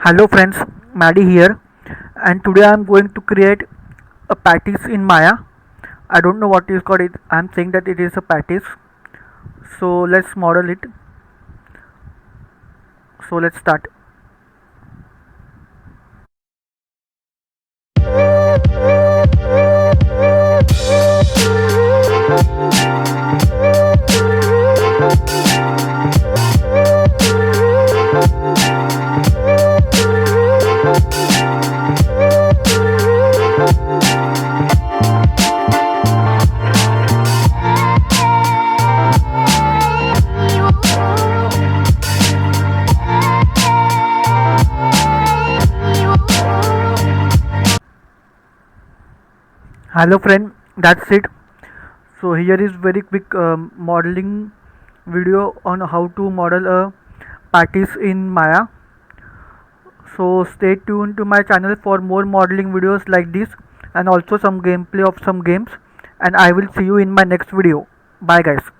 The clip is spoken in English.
Hello friends, Maddie here, and today I'm going to create a patis in Maya. I don't know what is called it. I'm saying that it is a patis. So let's model it. So let's start. Hello friend, that's it. So here is very quick modeling video on how to model a patis in Maya. So stay tuned to my channel for more modeling videos like this and also some gameplay of some games, and I will see you in my next video. Bye guys.